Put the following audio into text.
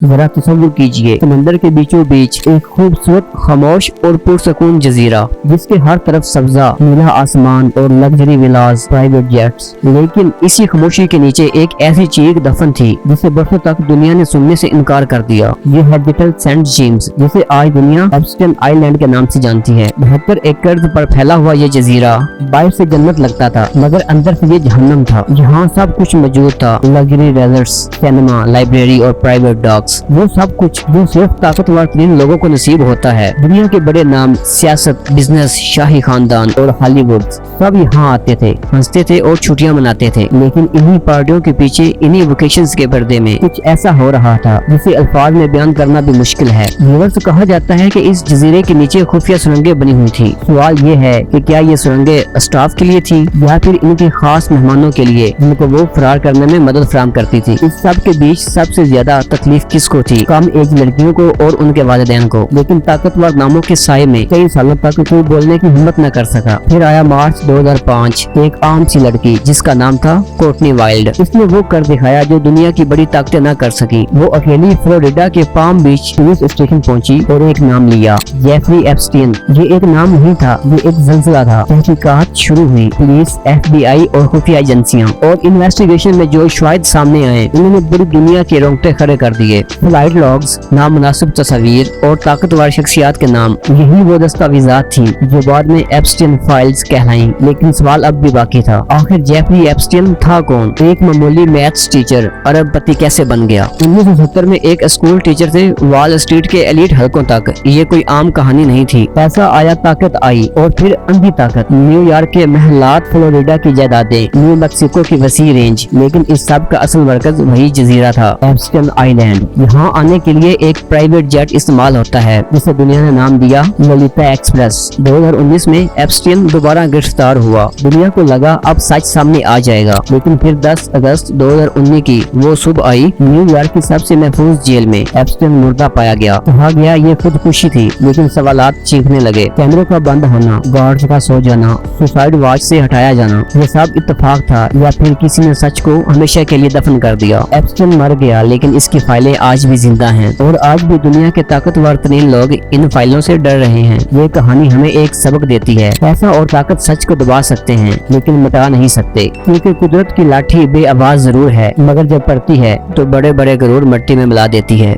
ذرا تصور کیجئے سمندر کے بیچوں بیچ ایک خوبصورت خاموش اور پرسکون جزیرہ جس کے ہر طرف سبزہ نیلا آسمان اور لگژری ولاز پرائیویٹ جیٹس، لیکن اسی خاموشی کے نیچے ایک ایسی چیخ دفن تھی جسے برسوں تک دنیا نے سننے سے انکار کر دیا۔ یہ ہے لٹل سینٹ جیمز، جسے آج دنیا ایپسٹن آئی لینڈ کے نام سے جانتی ہے۔ 72 ایکڑ پر پھیلا ہوا یہ جزیرہ باہر سے جنت لگتا تھا مگر اندر سے یہ جہنم تھا۔ یہاں سب کچھ موجود تھا، لگژری ریزورٹس، سینما، لائبریری اور پرائیویٹ ڈاکس، وہ سب کچھ جو صرف طاقتور ترین لوگوں کو نصیب ہوتا ہے۔ دنیا کے بڑے نام، سیاست، بزنس، شاہی خاندان اور ہالی ووڈ سب یہاں آتے تھے، ہنستے تھے اور چھٹیاں مناتے تھے، لیکن انہی پارٹیوں کے پیچھے، انہی ویکیشنز کے پردے میں کچھ ایسا ہو رہا تھا جسے الفاظ میں بیان کرنا بھی مشکل ہے۔ ویورز کہا جاتا ہے کہ اس جزیرے کے نیچے خفیہ سرنگیں بنی ہوئی تھی۔ سوال یہ ہے کہ کیا یہ سرنگیں اسٹاف کے لیے تھی یا پھر ان کے خاص مہمانوں کے لیے جن کو وہ فرار کرنے میں مدد فراہم کرتی تھی؟ اس سب کے بیچ سب سے زیادہ تکلیف کس کو تھی؟ کم ایج لڑکیوں کو اور ان کے والدین کو، لیکن طاقتور ناموں کے سائے میں کئی سالوں تک کوئی بولنے کی ہمت نہ کر سکا۔ پھر آیا مارچ 2005، ایک عام سی لڑکی جس کا نام تھا کورٹنی وائلڈ۔ اس نے وہ کر دکھایا جو دنیا کی بڑی طاقتیں نہ کر سکی۔ وہ اکیلی فلوریڈا کے پام بیچ پولیس اسٹیشن پہنچی اور ایک نام لیا، جیفری ایپسٹین۔ یہ ایک نام نہیں تھا، یہ ایک زلزلہ تھا۔ تحقیقات شروع ہوئی، پولیس، FBI اور خفیہ ایجنسیاں، اور انویسٹیگیشن میں جو شواہد سامنے آئے انہوں نے پوری دنیا کے رونگٹے کھڑے کر دیے۔ فلائٹ لاگز، نامناسب تصاویر اور طاقتور شخصیات کے نام، یہی وہ دستاویزات تھیں جو بعد میں ایپسٹین فائلز کہلائیں۔ لیکن سوال اب بھی باقی تھا، آخر جیفری ایپسٹین تھا کون؟ ایک معمولی میتھس ٹیچر ارب پتی کیسے بن گیا؟ 1970 میں ایک اسکول ٹیچر سے وال اسٹریٹ کے ایلیٹ حلقوں تک، یہ کوئی عام کہانی نہیں تھی۔ پیسہ آیا، طاقت آئی، اور پھر اندھی طاقت، نیو یارک کے محلات، فلوریڈا کی جائیدادیں، نیو میکسیکو کی وسیع رینج، لیکن اس سب کا اصل مرکز وہی جزیرہ تھا، ایپسٹن آئی لینڈ۔ یہاں آنے کے لیے ایک پرائیویٹ جیٹ استعمال ہوتا ہے جسے دنیا نے نام دیا لولیتا ایکسپریس۔ 2019 میں ایپسٹین دوبارہ گرفتار ہوا۔ دنیا کو لگا اب سچ سامنے آ جائے گا، لیکن پھر 10 اگست 2019 کی وہ صبح آئی، نیو یارک کی سب سے محفوظ جیل میں ایپسٹین مردہ پایا گیا۔ کہا گیا یہ خودکشی تھی، لیکن سوالات چیخنے لگے، کیمروں کا بند ہونا، گارڈز کا سو جانا، سوسائڈ واچ سے ہٹایا جانا، یہ سب اتفاق تھا یا پھر کسی نے سچ کو ہمیشہ کے لیے دفن کر دیا؟ ایپسٹین مر گیا، لیکن اس کی فائلیں آج بھی زندہ ہیں، اور آج بھی دنیا کے طاقتور ترین لوگ ان فائلوں سے ڈر رہے ہیں۔ یہ کہانی ہمیں ایک سبق دیتی ہے، پیسہ اور طاقت سچ کو دبا سکتے ہیں لیکن مٹا نہیں سکتے، کیونکہ قدرت کی لاٹھی بے آواز ضرور ہے مگر جب پڑتی ہے تو بڑے بڑے غرور مٹی میں ملا دیتی ہے۔